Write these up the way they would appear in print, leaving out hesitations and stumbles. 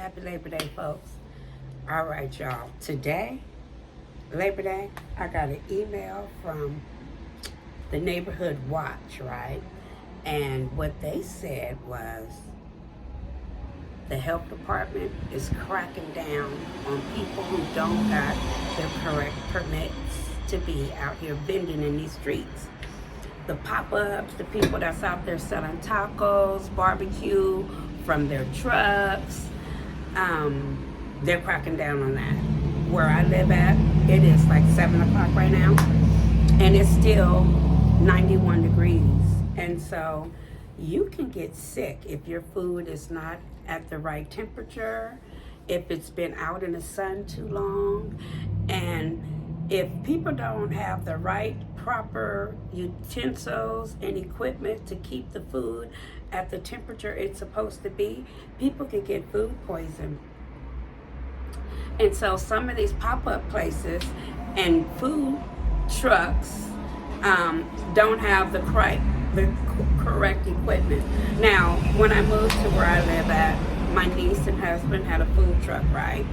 Happy Labor Day, folks. All right, y'all. Today, Labor Day, I got an email from the Neighborhood Watch, right? And what they said was the health department is cracking down on people who don't got their correct permits to be out here vending in these streets. The pop-ups, the people that's out there selling tacos, barbecue from their trucks, they're cracking down on that. Where I live at, it is like 7 o'clock right now, and it's still 91 degrees. And so you can get sick if your food is not at the right temperature, if it's been out in the sun too long, and if people don't have the right proper utensils and equipment to keep the food at the temperature it's supposed to be, people can get food poison. And so some of these pop-up places and food trucks don't have the correct equipment. Now, when I moved to where I live at, my niece and husband had a food truck, right?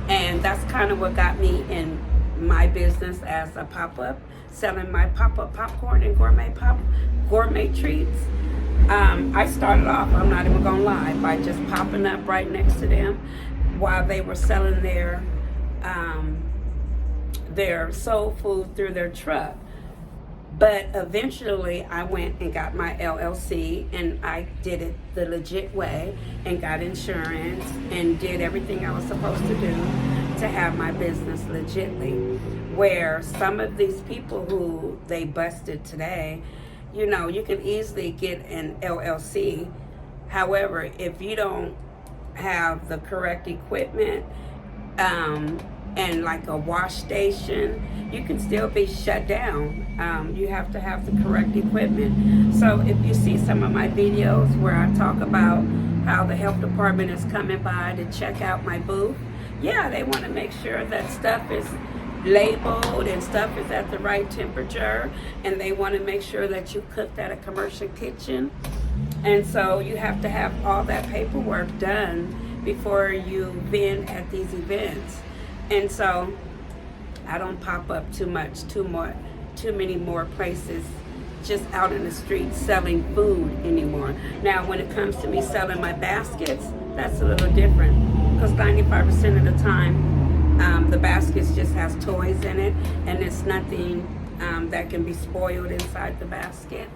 And that's kind of what got me in my business as a pop-up, selling my pop-up popcorn and gourmet treats. I started off, I'm not even gonna lie, by just popping up right next to them while they were selling their soul food through their truck. But eventually I went and got my LLC, and I did it the legit way and got insurance and did everything I was supposed to do to have my business legitly. Where some of these people who they busted today, you know, you can easily get an LLC. However, if you don't have the correct equipment and like a wash station, you can still be shut down. You have to have the correct equipment. So if you see some of my videos where I talk about how the health department is coming by to check out my booth, yeah, they want to make sure that stuff is labeled and stuff is at the right temperature, and they want to make sure that you cooked at a commercial kitchen. And so you have to have all that paperwork done before you vend at these events. And so I don't pop up too many more places just out in the street selling food anymore. Now, when it comes to me selling my baskets, that's a little different, because 95% of the time, the baskets just has toys in it, and it's nothing that can be spoiled inside the basket.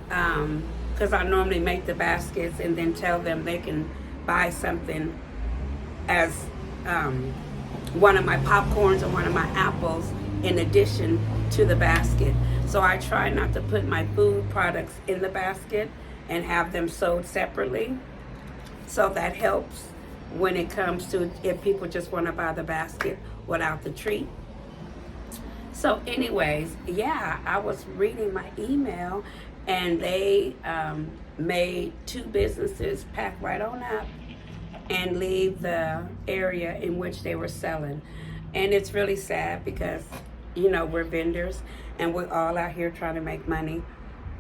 Because I normally make the baskets and then tell them they can buy something as one of my popcorns or one of my apples in addition to the basket. So I try not to put my food products in the basket and have them sold separately. So that helps when it comes to if people just want to buy the basket without the treat. So anyways, yeah, I was reading my email, and they made 2 businesses pack right on up and leave the area in which they were selling. And it's really sad because, you know, we're vendors and we're all out here trying to make money.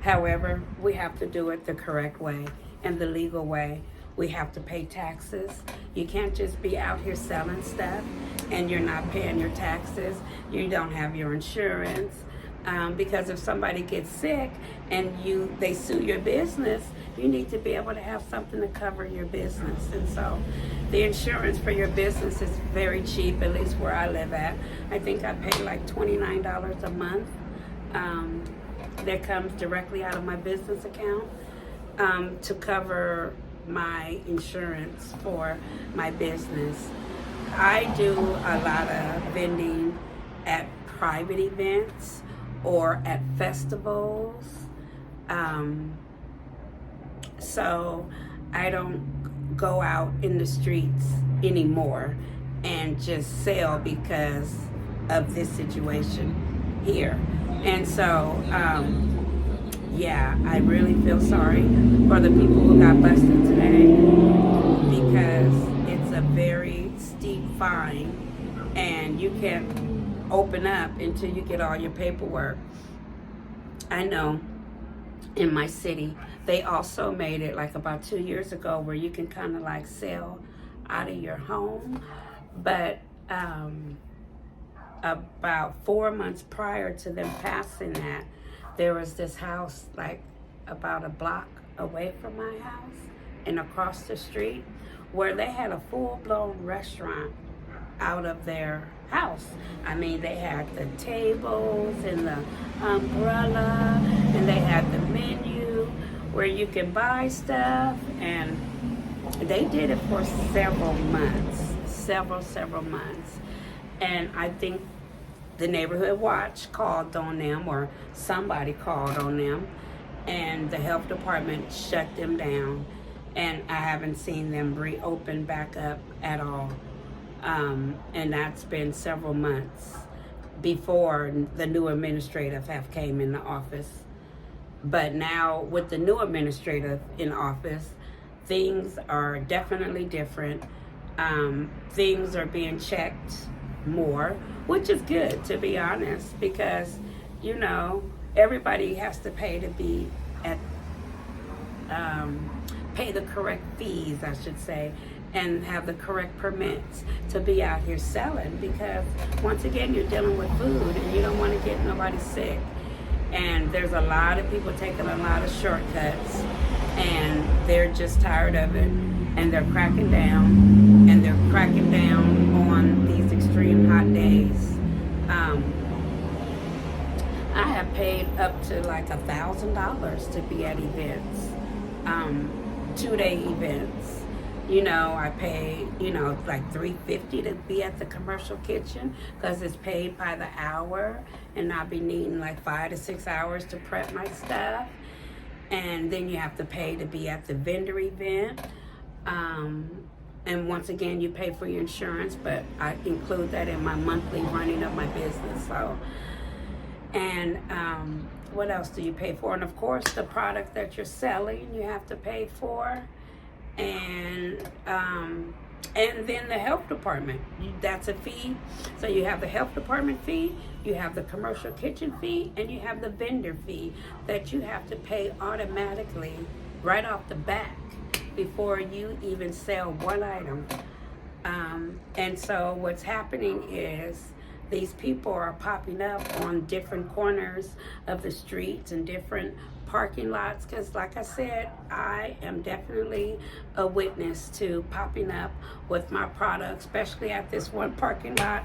However, we have to do it the correct way and the legal way. We have to pay taxes. You can't just be out here selling stuff and you're not paying your taxes. You don't have your insurance. Because if somebody gets sick and they sue your business, you need to be able to have something to cover your business. And so the insurance for your business is very cheap, at least where I live at. I think I pay like $29 a month that comes directly out of my business account to cover my insurance for my business. I do a lot of vending at private events or at festivals. So I don't go out in the streets anymore and just sell because of this situation here. And so, yeah, I really feel sorry for the people who got busted today, because it's a very steep fine and you can't open up until you get all your paperwork. I know in my city, they also made it like about 2 years ago where you can kind of like sell out of your home. But about 4 months prior to them passing that, there was this house like about a block away from my house and across the street where they had a full-blown restaurant out of their house. I mean, they had the tables and the umbrella, and they had the menu where you can buy stuff, and they did it for several months, several months. And I think the neighborhood watch called on them, or somebody called on them, and the health department shut them down, and I haven't seen them reopen back up at all. And that's been several months before the new administrative have came in the office. But now with the new administrative in office, things are definitely different. Things are being checked more, which is good, to be honest, because, you know, everybody has to pay to be at, pay the correct fees, I should say, and have the correct permits to be out here selling, because once again, you're dealing with food and you don't want to get nobody sick. And there's a lot of people taking a lot of shortcuts, and they're just tired of it, and they're cracking down, and they're cracking down on these extreme hot days. I have paid up to like $1,000 to be at events, 2-day events. You know, I pay, you know, like $350 to be at the commercial kitchen because it's paid by the hour, and I'll be needing like 5 to 6 hours to prep my stuff. And then you have to pay to be at the vendor event. And once again, you pay for your insurance, but I include that in my monthly running of my business. So, and what else do you pay for? And of course, the product that you're selling, you have to pay for. And then the health department, that's a fee. So you have the health department fee, you have the commercial kitchen fee, and you have the vendor fee that you have to pay automatically right off the bat before you even sell one item. And so what's happening is these people are popping up on different corners of the streets and different parking lots, because like I said, I am definitely a witness to popping up with my product, especially at this one parking lot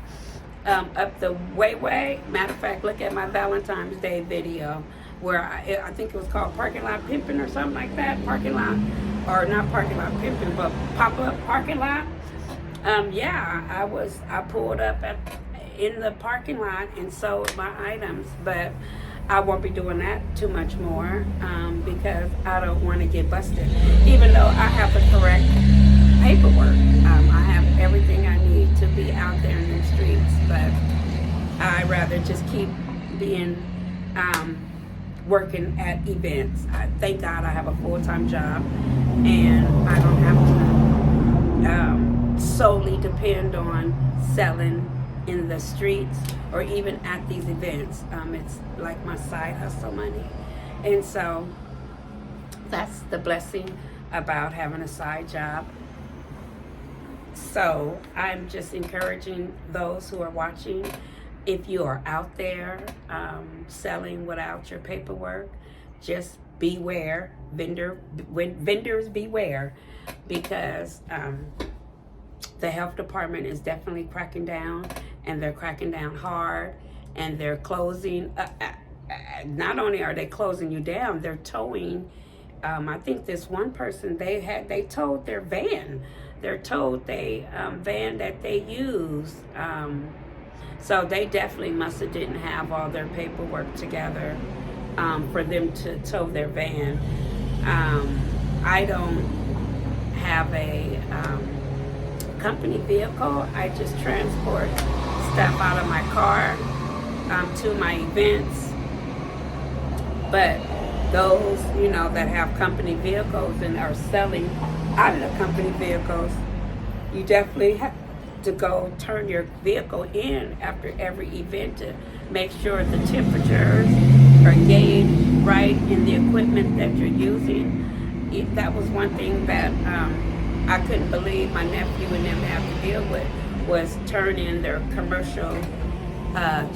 up the way. Matter of fact, look at my Valentine's Day video where I think it was called Parking Lot Pimping or something like that. Parking lot, or not parking lot pimping, but pop-up parking lot. I pulled up in the parking lot and sold my items, but I won't be doing that too much more because I don't want to get busted. Even though I have the correct paperwork, I have everything I need to be out there in the streets, but I'd rather just keep being working at events. Thank God I have a full-time job, and I don't have to solely depend on selling in the streets or even at these events. It's like my side hustle money. And so that's the blessing about having a side job. So I'm just encouraging those who are watching, if you are out there selling without your paperwork, just beware. Vendors beware, because the health department is definitely cracking down, and they're cracking down hard, and they're closing. Not only are they closing you down, they're towing. I think this one person, they towed their van. They're towed van that they use. So they definitely must have didn't have all their paperwork together for them to tow their van. I don't have a company vehicle. I just transport stuff out of my car to my events. But those, that have company vehicles and are selling out of the company vehicles, you definitely have to go turn your vehicle in after every event to make sure the temperatures are gauged right in the equipment that you're using. That was one thing that I couldn't believe my nephew and them have to deal with was turning their commercial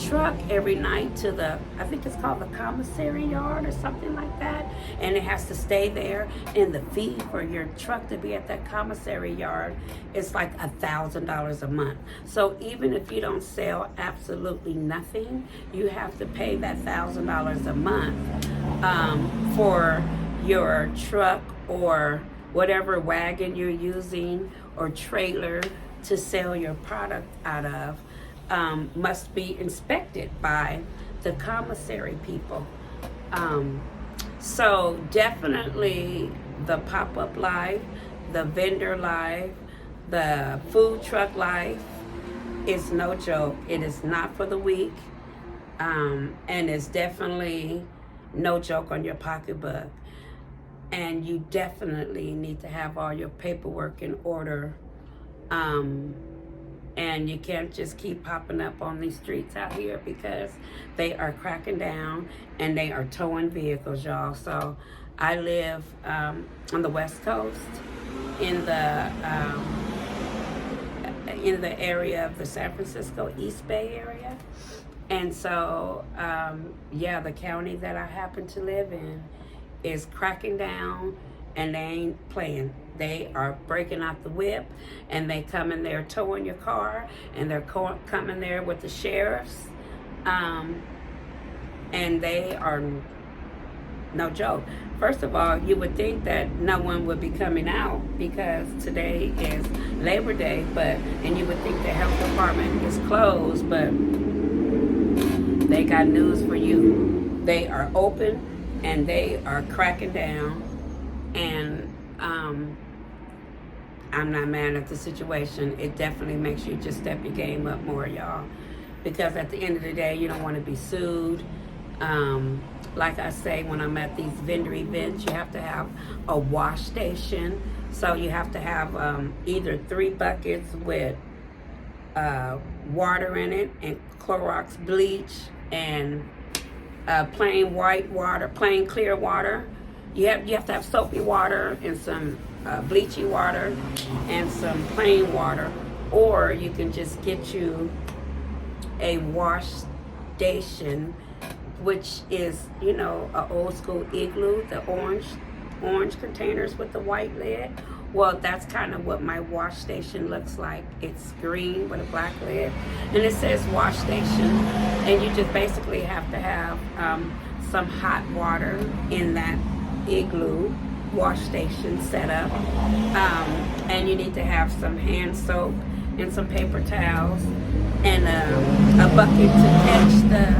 truck every night to the, I think it's called the commissary yard or something like that, and it has to stay there. And the fee for your truck to be at that commissary yard is like $1,000 a month. So even if you don't sell absolutely nothing, you have to pay that $1,000 a month for your truck or whatever wagon you're using or trailer to sell your product out of. Must be inspected by the commissary people. So definitely the pop-up life, the vendor life, the food truck life is no joke. It is not for the weak, and it's definitely no joke on your pocketbook. And you definitely need to have all your paperwork in order. And you can't just keep popping up on these streets out here because they are cracking down and they are towing vehicles, y'all. So I live on the West Coast in the area of the San Francisco East Bay area. And so, yeah, the county that I happen to live in is cracking down, and they ain't playing. They are breaking out the whip, and they come in there towing your car, and they're coming there with the sheriffs, and they are no joke. First of all, you would think that no one would be coming out because today is Labor Day, and you would think the health department is closed, but they got news for you. They are open, and they are cracking down, and I'm not mad at the situation. It definitely makes you just step your game up more, y'all, because at the end of the day, you don't want to be sued. Like I say, when I'm at these vendor events, you have to have a wash station. So you have to have either 3 buckets with water in it and Clorox bleach and plain white water, plain clear water. You have to have soapy water and some bleachy water and some plain water, or you can just get you a wash station, which is, you know, an old school igloo, the orange containers with the white lid. Well, that's kind of what my wash station looks like. It's green with a black lid, and it says wash station, and you just basically have to have some hot water in that igloo wash station set up, and you need to have some hand soap and some paper towels and a bucket to catch the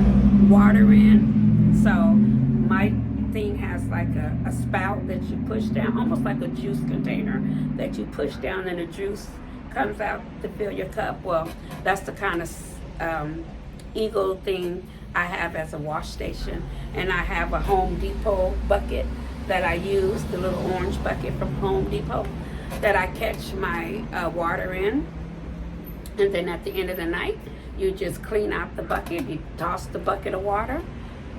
water in. So my thing has like a spout that you push down, almost like a juice container that you push down, and the juice comes out to fill your cup. Well, that's the kind of eagle thing I have as a wash station. And I have a Home Depot bucket that I use, the little orange bucket from Home Depot, that I catch my water in. And then at the end of the night, you just clean out the bucket, you toss the bucket of water,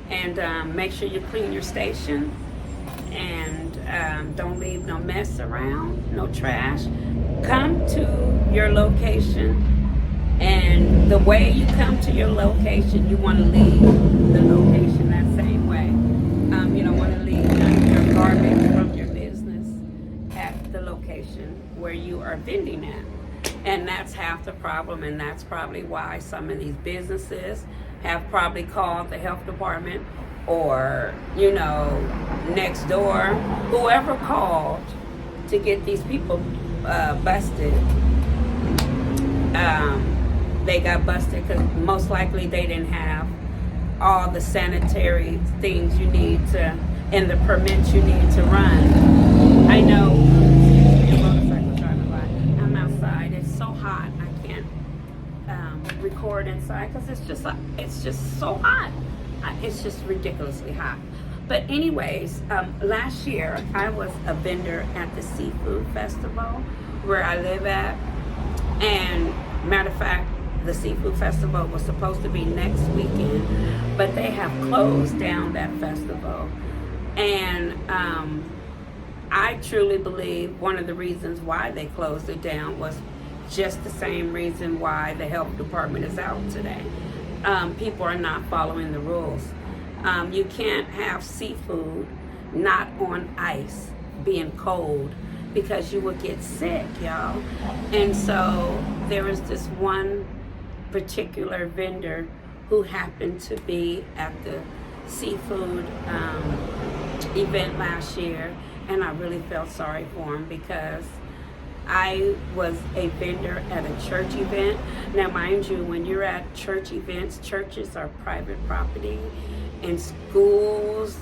and make sure you clean your station, and don't leave no mess around, no trash. Come to your location, and the way you come to your location, you want to leave the location that same way. You don't want to leave none of your garbage from your business at the location where you are vending at. And that's half the problem, and that's probably why some of these businesses have probably called the health department or, you know, next door, whoever called to get these people busted. They got busted because most likely they didn't have all the sanitary things you need to, and the permits you need to run. I know, I'm outside, it's so hot, I can't record inside because it's just so hot. It's just ridiculously hot. But anyways, last year I was a vendor at the seafood festival where I live at, and matter of fact, the seafood festival was supposed to be next weekend, but they have closed down that festival. And I truly believe one of the reasons why they closed it down was just the same reason why the health department is out today. People are not following the rules. You can't have seafood not on ice, being cold, because you will get sick, y'all. And so there was this one particular vendor who happened to be at the seafood event last year, and I really felt sorry for him because I was a vendor at a church event. Now, mind you, when you're at church events, churches are private property, and schools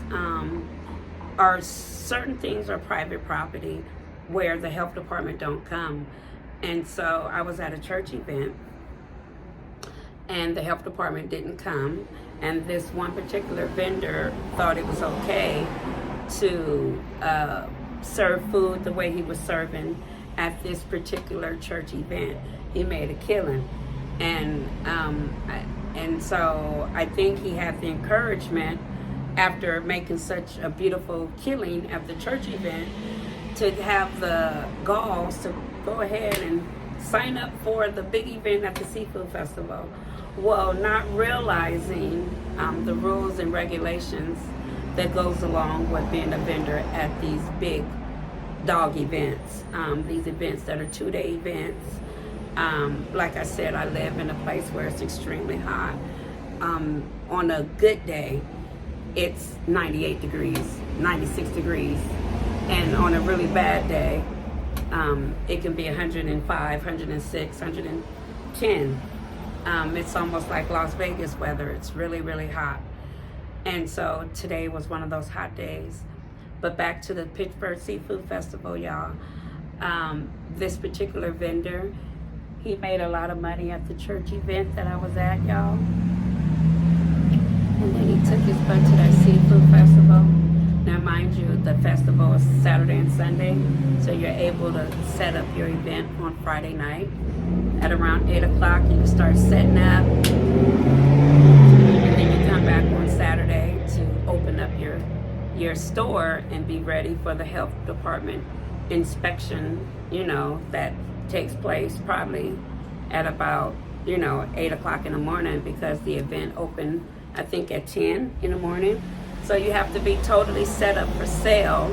are certain things are private property where the health department don't come. And so I was at a church event, and the health department didn't come, and this one particular vendor thought it was okay to serve food the way he was serving at this particular church event. He made a killing, and so I think he had the encouragement, after making such a beautiful killing at the church event, to have the galls to go ahead and sign up for the big event at the seafood festival. Well, not realizing the rules and regulations that goes along with being a vendor at these big dog events, these events that are 2-day events. Like I said, I live in a place where it's extremely hot. On a good day, it's 98 degrees, 96 degrees. And on a really bad day, it can be 105, 106, 110. It's almost like Las Vegas weather. It's really, really hot. And so today was one of those hot days. But back to the Pittsburgh Seafood Festival, y'all. This particular vendor, he made a lot of money at the church event that I was at, y'all. And then he took his butt to that seafood festival. Now, mind you, the festival is Saturday and Sunday, so you're able to set up your event on Friday night at around 8 o'clock. You can start setting up, and then you come back on Saturday to open up your store and be ready for the health department inspection, that takes place probably at about, 8 o'clock in the morning, because the event opened, I think, at 10 in the morning. So you have to be totally set up for sale,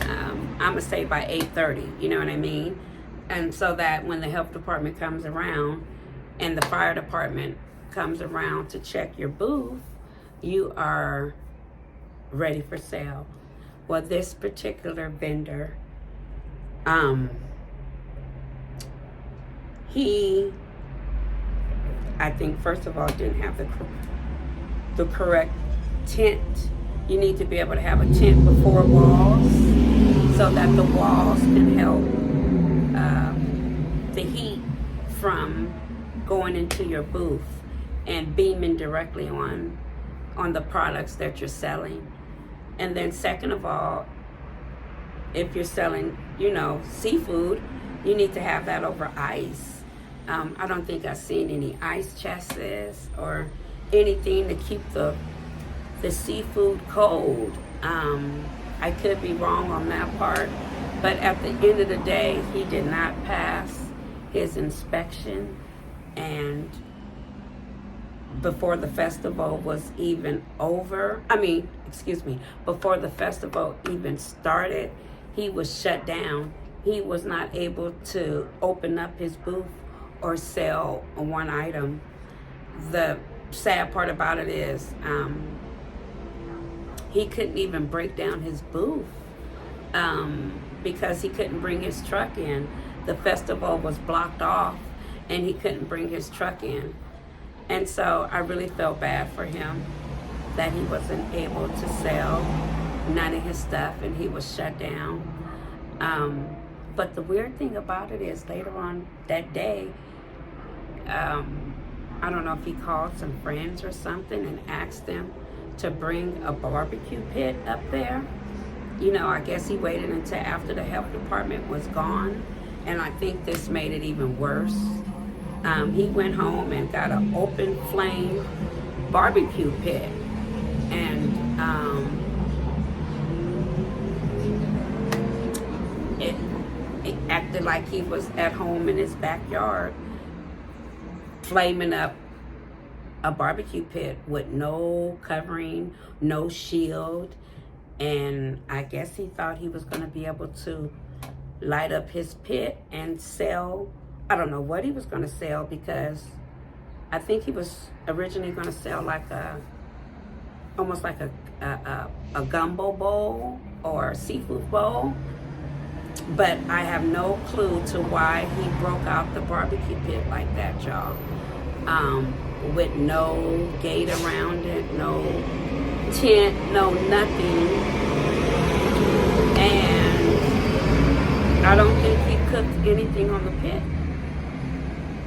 I'm gonna say by 8:30, you know what I mean? And so that when the health department comes around and the fire department comes around to check your booth, you are ready for sale. Well, this particular vendor, he, I think, first of all, didn't have the correct tent. You need to be able to have a tent before walls so that the walls can help the heat from going into your booth and beaming directly on the products that you're selling. And then second of all, if you're selling, seafood, you need to have that over ice. I don't think I've seen any ice chests or anything to keep the seafood cold. I could be wrong on that part, but at the end of the day, he did not pass his inspection, and before the festival was even over, before the festival even started, he was shut down. He was not able to open up his booth or sell one item. The sad part about it is, he couldn't even break down his booth because he couldn't bring his truck in. The festival was blocked off and he couldn't bring his truck in. And so I really felt bad for him that he wasn't able to sell none of his stuff and he was shut down. But the weird thing about it is later on that day, I don't know if he called some friends or something and asked them to bring a barbecue pit up there. I guess he waited until after the health department was gone, and I think this made it even worse. He went home and got an open flame barbecue pit, and acted like he was at home in his backyard, flaming up a barbecue pit with no covering, no shield. And I guess he thought he was going to be able to light up his pit and sell. I don't know what he was going to sell, because I think he was originally going to sell like almost like a gumbo bowl or a seafood bowl. But I have no clue to why he broke out the barbecue pit like that, y'all. With no gate around it, no tent, no nothing. And I don't think he cooked anything on the pit.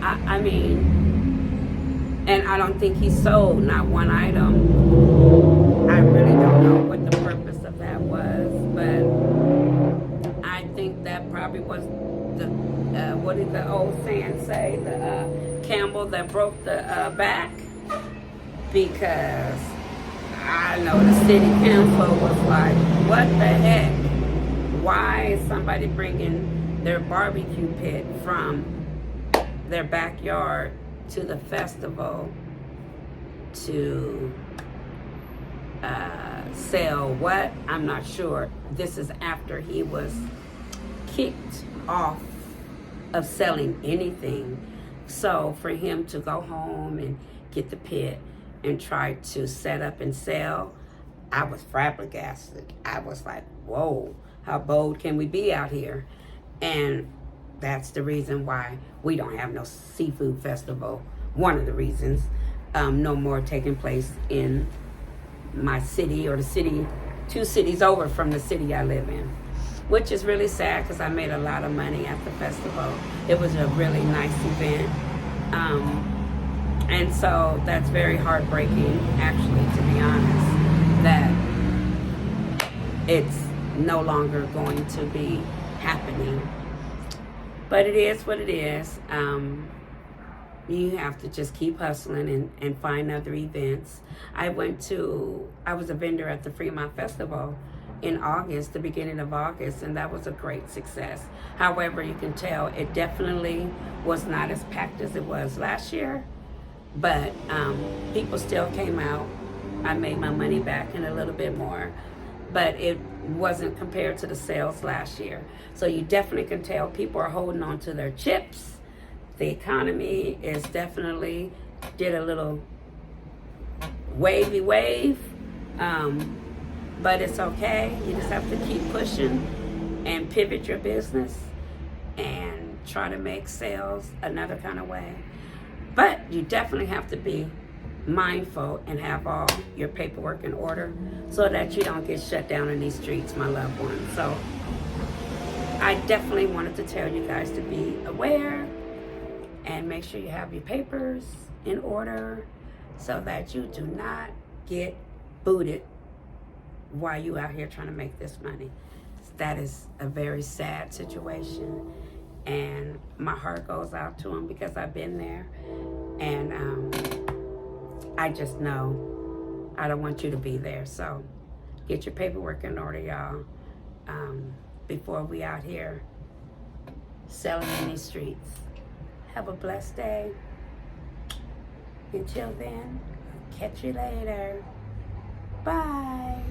I mean, and I don't think he sold not one item. I really don't know what the purpose of that was, but I think that probably was the, what did the old saying say? The Campbell that broke the back. Because I know the city council was like, what the heck? Why is somebody bringing their barbecue pit from their backyard to the festival to sell what? I'm not sure. This is after he was kicked off of selling anything. So for him to go home and get the pit and try to set up and sell, I was flabbergasted. I was like, whoa, how bold can we be out here? And that's the reason why we don't have no seafood festival. One of the reasons. No more taking place in my city, or the city, 2 cities over from the city I live in. Which is really sad, because I made a lot of money at the festival. It was a really nice event. And so that's very heartbreaking, actually, to be honest, that it's no longer going to be happening. But it is what it is. You have to just keep hustling and find other events. I was a vendor at the Fremont Festival in August, the beginning of August, and that was a great success. However, you can tell it definitely was not as packed as it was last year, but people still came out. I made my money back and a little bit more, but it wasn't compared to the sales last year. So you definitely can tell people are holding on to their chips. The economy is definitely did a little wavy wave, but it's okay. You just have to keep pushing and pivot your business and try to make sales another kind of way. But you definitely have to be mindful and have all your paperwork in order so that you don't get shut down in these streets, my loved ones. So I definitely wanted to tell you guys to be aware and make sure you have your papers in order so that you do not get booted while you out here trying to make this money. That is a very sad situation, and my heart goes out to them because I've been there, and I just know I don't want you to be there. So get your paperwork in order, y'all, before we out here selling in these streets. Have a blessed day. Until then, catch you later. Bye.